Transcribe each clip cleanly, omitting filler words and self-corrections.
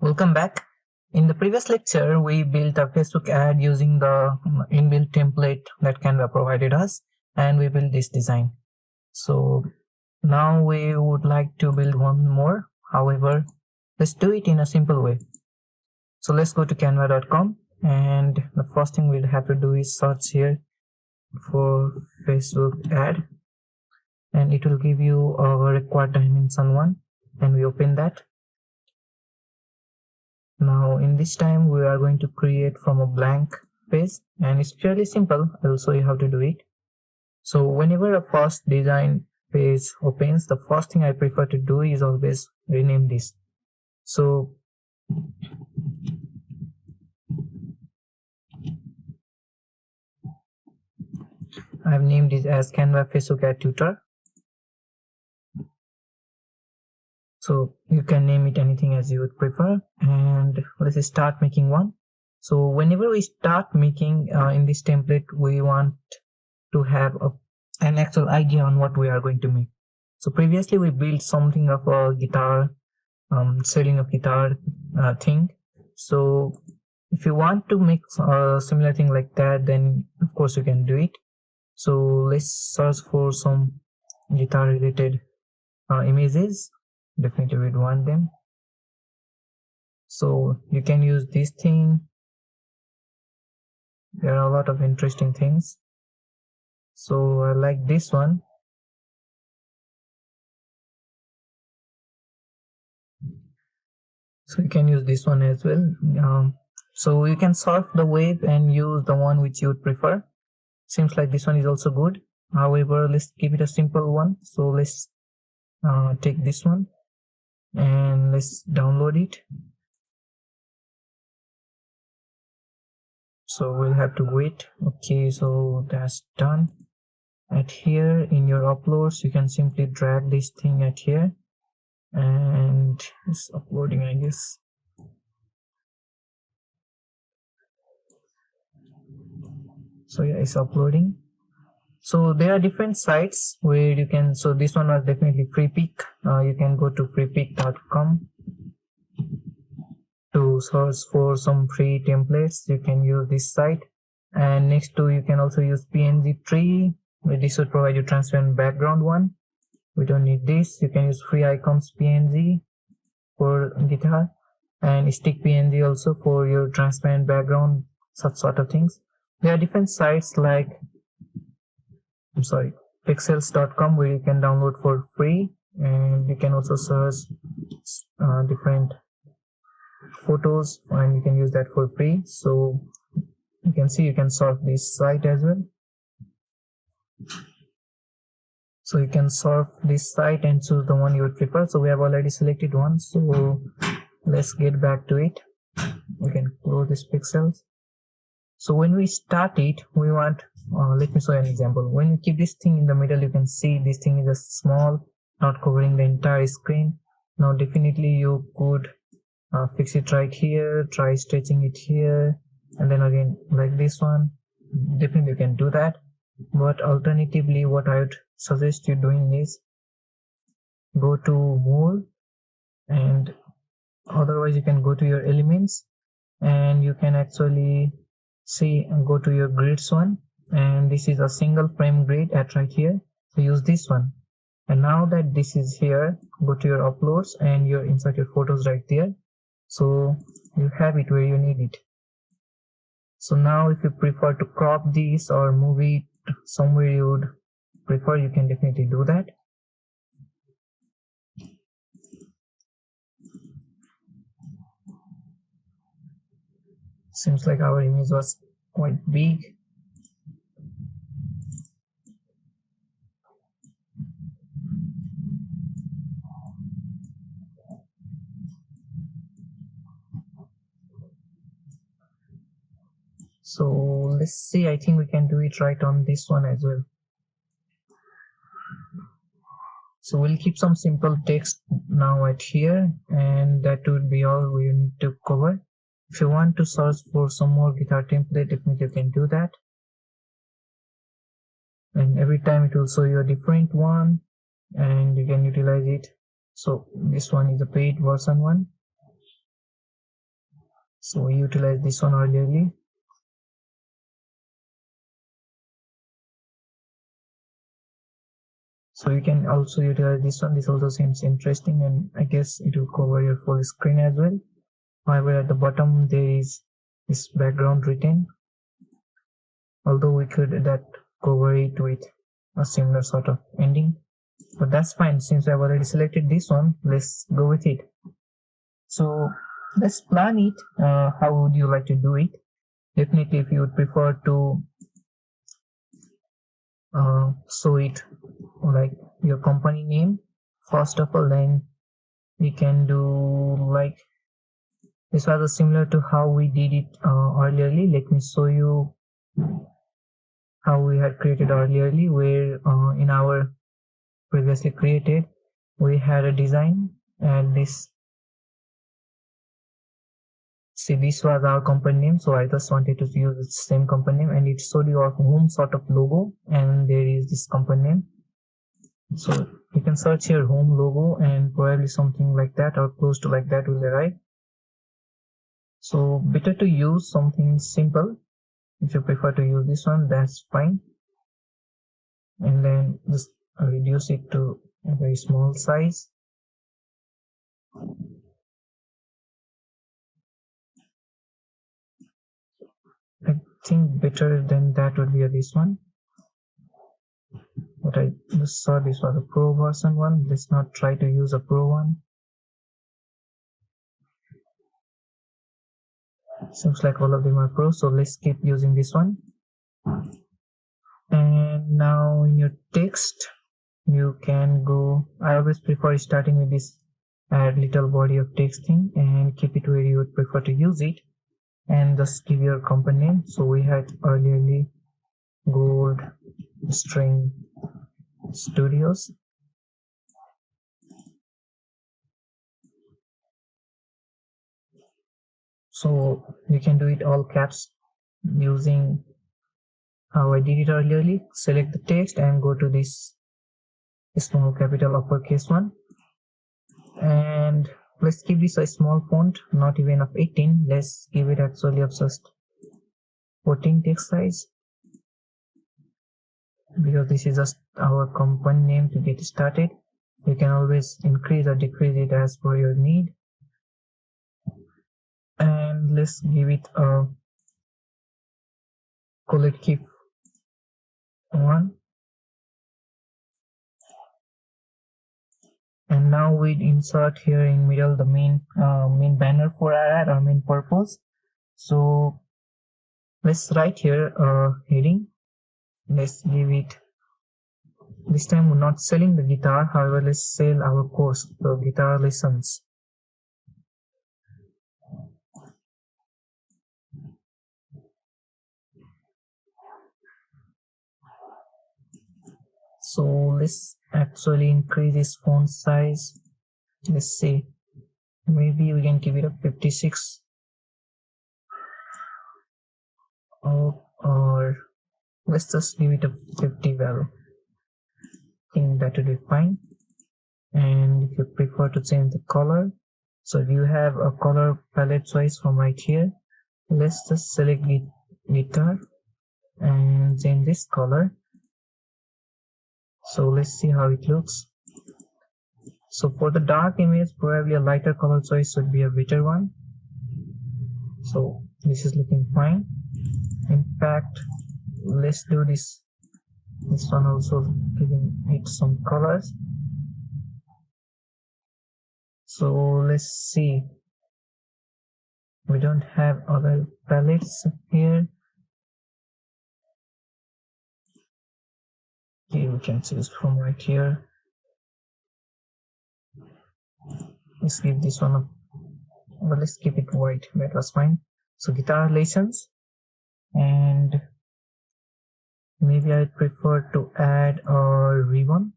Welcome back. In the previous lecture, we built a Facebook ad using the inbuilt template that Canva provided us, and we built this design. So now we would like to build one more. However, let's do it in a simple way. So let's go to canva.com, and the first thing we'll have to do is search here for Facebook ad, and it will give you a required dimension one, and we open that. Now in this time we are going to create from a blank page, and it's fairly simple. I'll show you how to do it. So whenever a first design page opens, the first thing I prefer to do is always rename this. So I've named it as Canva Facebook Ad Tutor. So you can name it anything as you would prefer, and let's start making one. So whenever we start making in this template, we want to have an actual idea on what we are going to make. So previously we built something of a guitar, selling of guitar thing. So if you want to make a similar thing like that, then of course you can do it. So let's search for some guitar related images. Definitely we'd want them. So you can use this thing. There are a lot of interesting things. So I like this one. So you can use this one as well. So you can surf the web and use the one which you would prefer. Seems like this one is also good. However, let's keep it a simple one. So let's take this one and let's download it. So we'll have to wait. Okay, so that's done. At here in your uploads, you can simply drag this thing at here, and it's uploading, I guess. So yeah, it's uploading. So there are different sites where you can, so this one was definitely FreePic. You can go to freepic.com to search for some free templates. You can use this site, and next to you can also use PNG tree. This would provide you transparent background one. We don't need this. You can use free icons PNG for guitar, and stick PNG also for your transparent background, such sort of things. There are different sites like pixels.com where you can download for free, and you can also search different photos and you can use that for free. So you can see you can surf this site as well. So you can surf this site and choose the one you would prefer. So we have already selected one, so let's get back to it. We can close this pixels. So when we start it, we want let me show you an example. When you keep this thing in the middle, you can see this thing is just small, not covering the entire screen. Now definitely you could fix it right here, try stretching it here, and then again like this one. Definitely you can do that, but alternatively what I would suggest you doing is go to more, and otherwise you can go to your elements, and you can actually see and go to your grids one, and this is a single frame grid at right here. So use this one, and now that this is here, go to your uploads and you insert your photos right there. So you have it where you need it. So now if you prefer to crop this or move it somewhere you would prefer, you can definitely do that. Seems like our image was quite big. So let's see, I think we can do it right on this one as well. So we'll keep some simple text now at here, and that would be all we need to cover. If you want to search for some more guitar template, definitely you can do that. And every time it will show you a different one, and you can utilize it. So this one is a paid version one. So we utilize this one earlierly. So you can also utilize this one. This also seems interesting, and I guess it will cover your full screen as well. However, at the bottom there is this background written, although we could that cover it with a similar sort of ending, but that's fine. Since I've already selected this one, let's go with it. So let's plan it. How would you like to do it? Definitely, if you would prefer to show it like your company name first of all, then you can do like this was similar to how we did it earlierly. Let me show you how we had created earlierly, where in our previously created we had a design, and this, see, this was our company name, so I just wanted to use the same company name, and it showed you our home sort of logo, and there is this company name. So you can search here home logo, and probably something like that or close to like that will arrive. So better to use something simple. If you prefer to use this one, that's fine, and then just reduce it to a very small size. I think better than that would be this one, but I just saw this was a pro version one. Let's not try to use a pro one. Seems like all of them are pro, so let's keep using this one. And now in your text you can go, I always prefer starting with this add little body of text thing, and keep it where you would prefer to use it, and just give your company name. So we had earlierly Gold String Studios. So you can do it all caps using how I did it earlierly. Select the text and go to this small capital uppercase one, and let's give this a small font, not even of 18. Let's give it actually of just 14 text size, because this is just our company name to get started. You can always increase or decrease it as per your need, and let's give it a collective one. And now we insert here in middle the main banner for our ad, or main purpose. So let's write here a heading. Let's give it, this time we're not selling the guitar, however let's sell our course, the guitar lessons. So let's actually increase this font size. Let's see, maybe we can give it a 56, or let's just give it a 50 value. I think that would be fine. And if you prefer to change the color, so if you have a color palette choice from right here, let's just select guitar and change this color. So let's see how it looks. So for the dark image, probably a lighter color choice would be a better one. So this is looking fine. In fact, let's do this one also, giving it some colors. So let's see, we don't have other palettes here. Okay, we can choose from right here. Let's give this one a, well, let's keep it white. That was fine. So guitar lessons, and maybe I prefer to add a ribbon.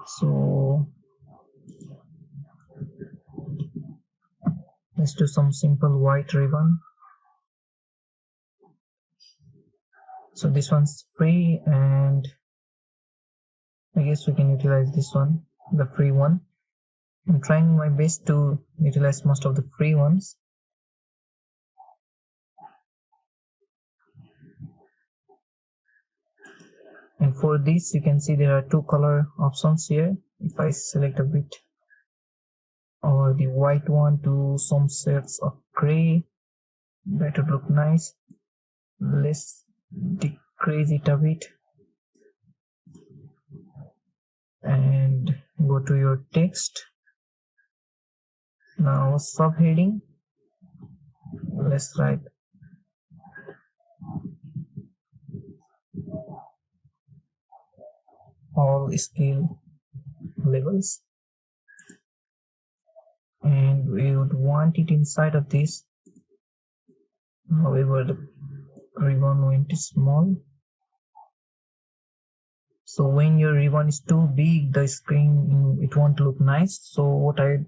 So let's do some simple white ribbon. So this one's free, and I guess we can utilize this one, the free one. I'm trying my best to utilize most of the free ones. And for this, you can see there are two color options here. If I select a bit or the white one to some shades of gray, that would look nice. Let's decrease it a bit and go to your text. Now subheading, let's write all skill levels, and we would want it inside of this. However, the ribbon went small, so when your ribbon is too big, the screen it won't look nice. So what I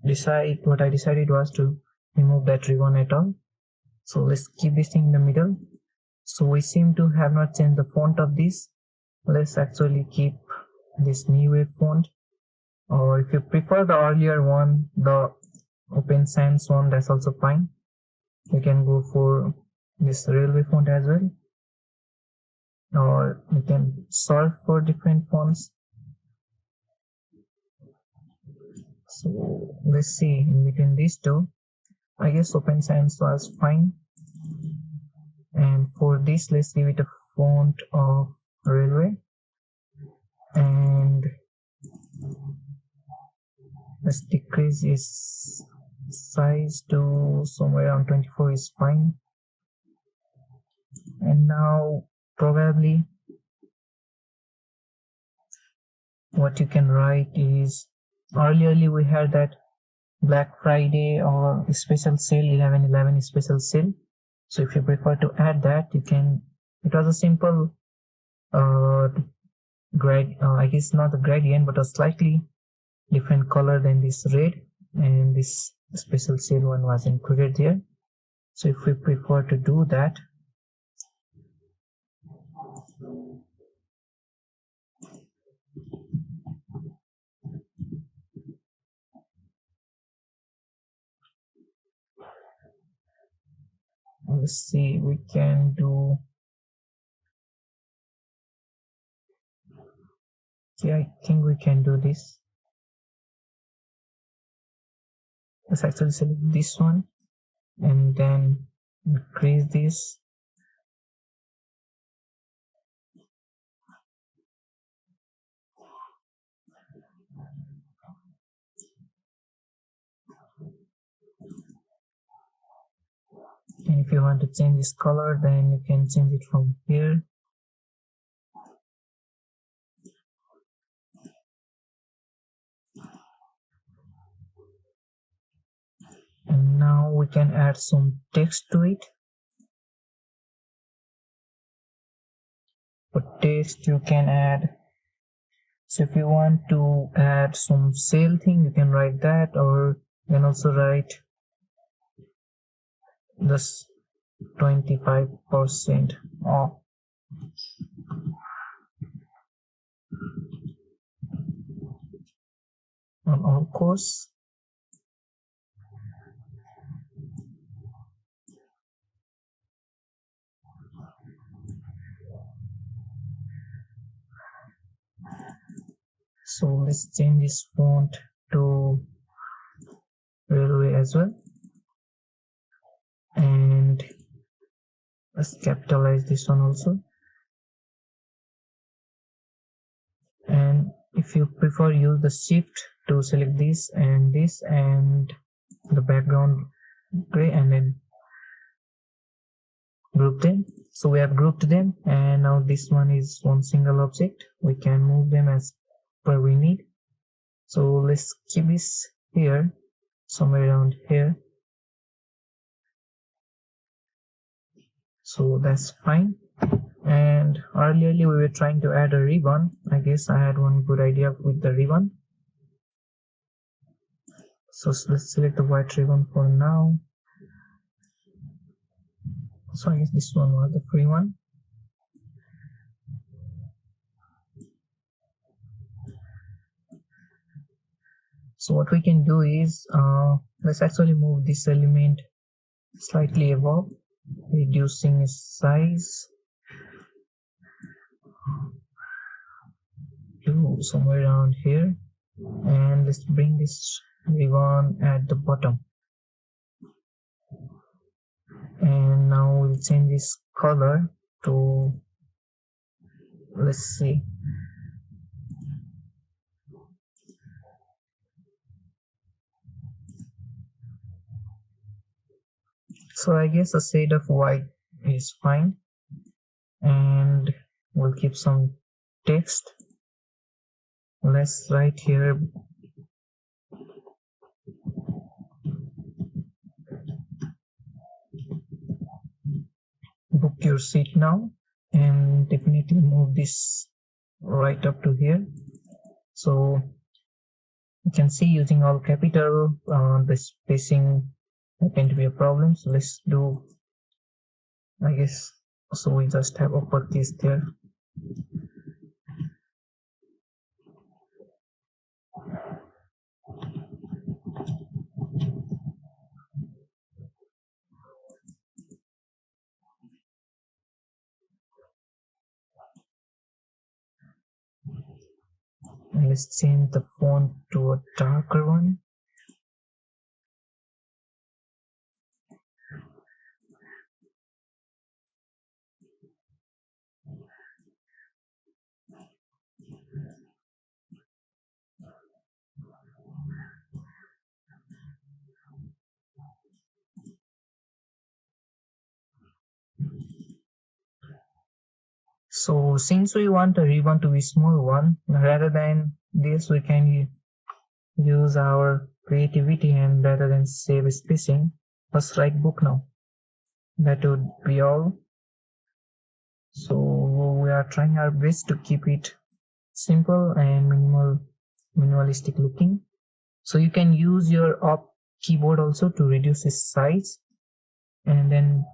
decided was to remove that ribbon at all. So let's keep this thing in the middle. So we seem to have not changed the font of this. Let's actually keep this new wave font, or if you prefer the earlier one, the open sans one, that's also fine. You can go for this railway font as well, or you can search for different fonts. So let's see in between these two. I guess open sans was fine, and for this let's give it a font of railway, and let's decrease its size to somewhere around 24 is fine. And now probably what you can write is, earlier we had that Black Friday or special sale, 11/11 special sale. So if you prefer to add that, you can. It was a simple I guess not a gradient, but a slightly different color than this red, and this special sale one was included there. So if we prefer to do that, let's see, we can do, yeah, I think we can do this. Let's actually select this one and then increase this. And if you want to change this color, then you can change it from here. And now we can add some text to it. For text, you can add, so if you want to add some sale thing, you can write that, or you can also write this 25% off on all course. So let's change this font to railway as well, and let's capitalize this one also. And if you prefer, use the shift to select this and the background gray, and then group them. So we have grouped them, and now this one is one single object. We can move them as per we need. So let's keep this here, somewhere around here. So that's fine. And earlier we were trying to add a ribbon. I guess I had one good idea with the ribbon. So let's select the white ribbon for now. So I guess this one was the free one. So what we can do is let's actually move this element slightly above, reducing its size to somewhere around here, and let's bring this ribbon at the bottom. And now we'll change this color to, let's see, so I guess a shade of white is fine, and we'll keep some text. Let's write here book your seat now, and definitely move this right up to here. So you can see using all capital the spacing tend to be a problem, so let's do, I guess, so we just have uppercase there. And let's change the font to a darker one. So since we want a ribbon to be small one, rather than this we can use our creativity, and rather than save spacing, let's write book now. That would be all. So we are trying our best to keep it simple and minimalistic looking. So you can use your up keyboard also to reduce its size, and then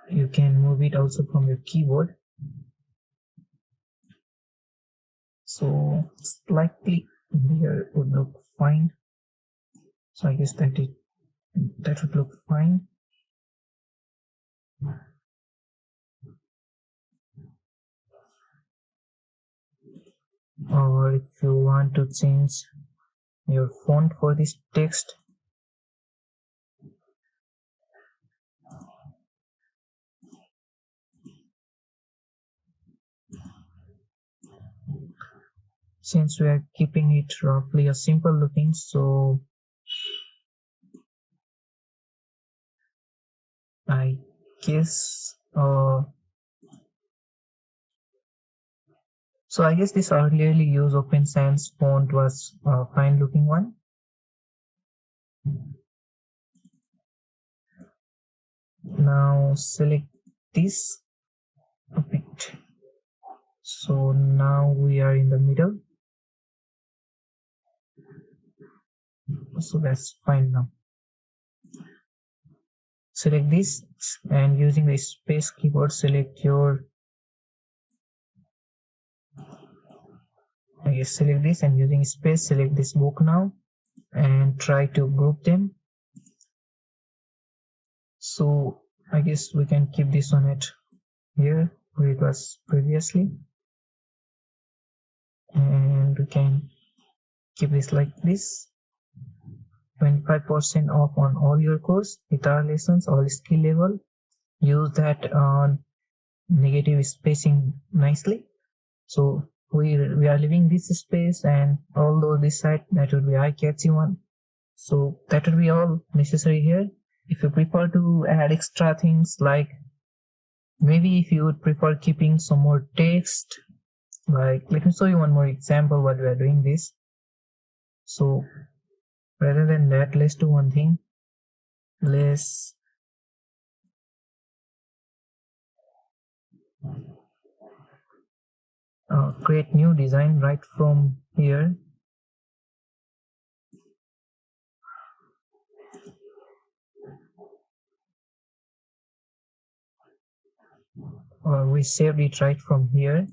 you can move it also from your keyboard. So slightly here would look fine. So I guess that would look fine. Or if you want to change your font for this text, since we are keeping it roughly a simple looking, so I guess so I guess this earlierly used Open Sans font was a fine looking one. Now select this a bit. So now we are in the middle. So that's fine now. Select this, and using the space keyboard select your, I guess select this, and using space select this book now, and try to group them. So I guess we can keep this on it here where it was previously, and we can keep this like this. 25% off on all your course, guitar lessons, all skill level. Use that on negative spacing nicely. So we are leaving this space, and although this side that would be eye-catchy one. So that would be all necessary here. If you prefer to add extra things, like maybe if you would prefer keeping some more text, like let me show you one more example while we are doing this. So rather than that, let's do one thing. Let's create new design right from here. We saved it right from here.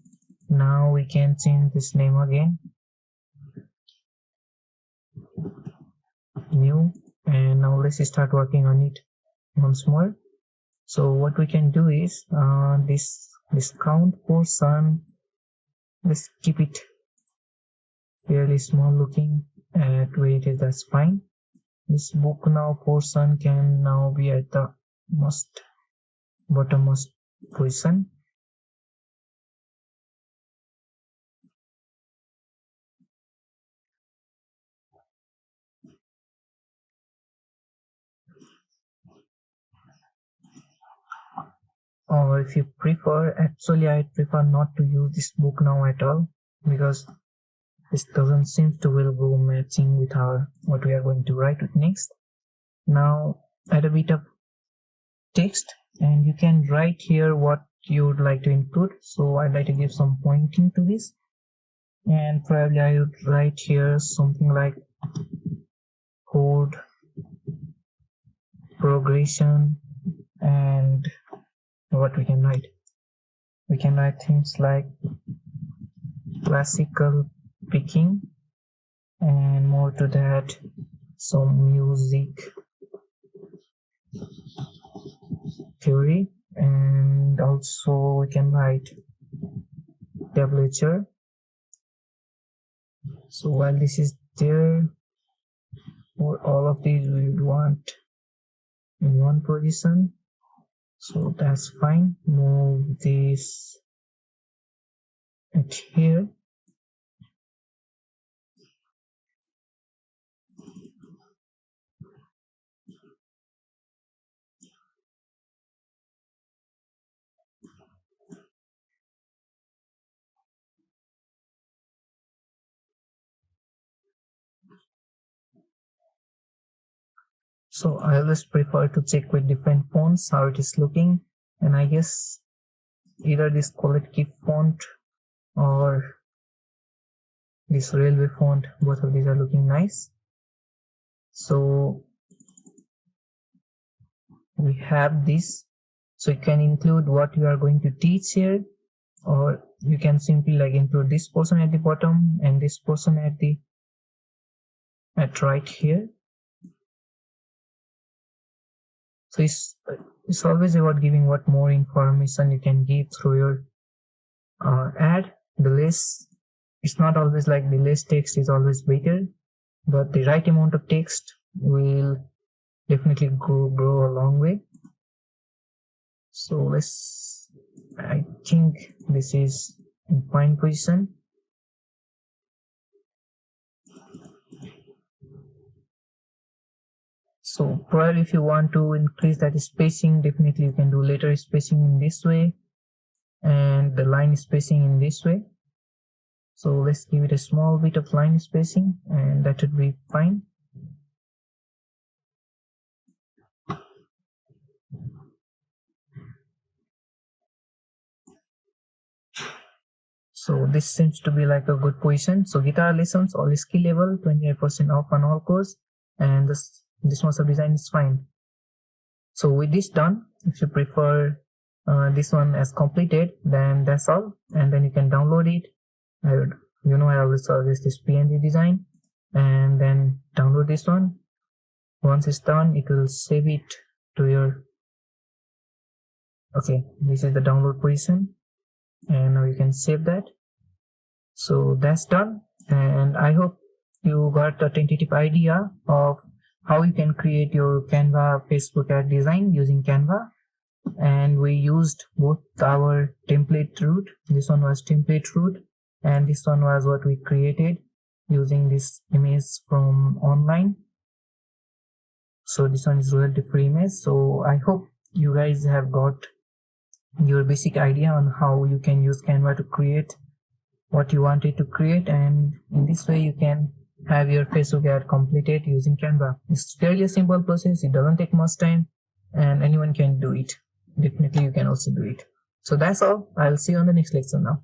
Now we can change this name again. new, and now let's start working on it once more. So what we can do is this discount portion, let's keep it fairly small looking at where it is. That's fine. This book now portion can now be at the most bottommost position. Or if you prefer, actually I prefer not to use this book now at all, because this doesn't seem to will go matching with our what we are going to write with next. Now add a bit of text, and you can write here what you would like to include. So I'd like to give some pointing to this, and probably I would write here something like code progression. And what we can write things like classical picking, and more to that, some music theory, and also we can write temperature. So while this is there, for all of these we would want in one position, so that's fine. Move this at here. So I always prefer to check with different fonts how it is looking, and I guess either this collective font or this railway font, both of these are looking nice. So we have this, so you can include what you are going to teach here, or you can simply like include this portion at the bottom and this portion at right here. So it's always about giving what more information you can give through your ad. The less, it's not always like the less text is always better, but the right amount of text will definitely grow a long way. So I think this is in fine position. So probably if you want to increase that spacing, definitely you can do letter spacing in this way and the line spacing in this way. So let's give it a small bit of line spacing, and that should be fine. So this seems to be like a good position. So guitar lessons, all skill level, 28% off on all course, and this must have design is fine. So with this done, if you prefer this one as completed, then that's all, and then you can download it. I always suggest this PNG design, and then download this one. Once it's done, it will save it to your, okay, this is the download position, and now you can save that. So that's done, and I hope you got a tentative idea of how you can create your Canva Facebook ad design using Canva. And we used both our template route. This one was template route, and this one was what we created using this image from online. So this one is royalty free image. So I hope you guys have got your basic idea on how you can use Canva to create what you wanted to create, and in this way you can have your Facebook ad completed using Canva. It's fairly a simple process, it doesn't take much time, and anyone can do it. Definitely you can also do it. So that's all. I'll see you on the next lecture now.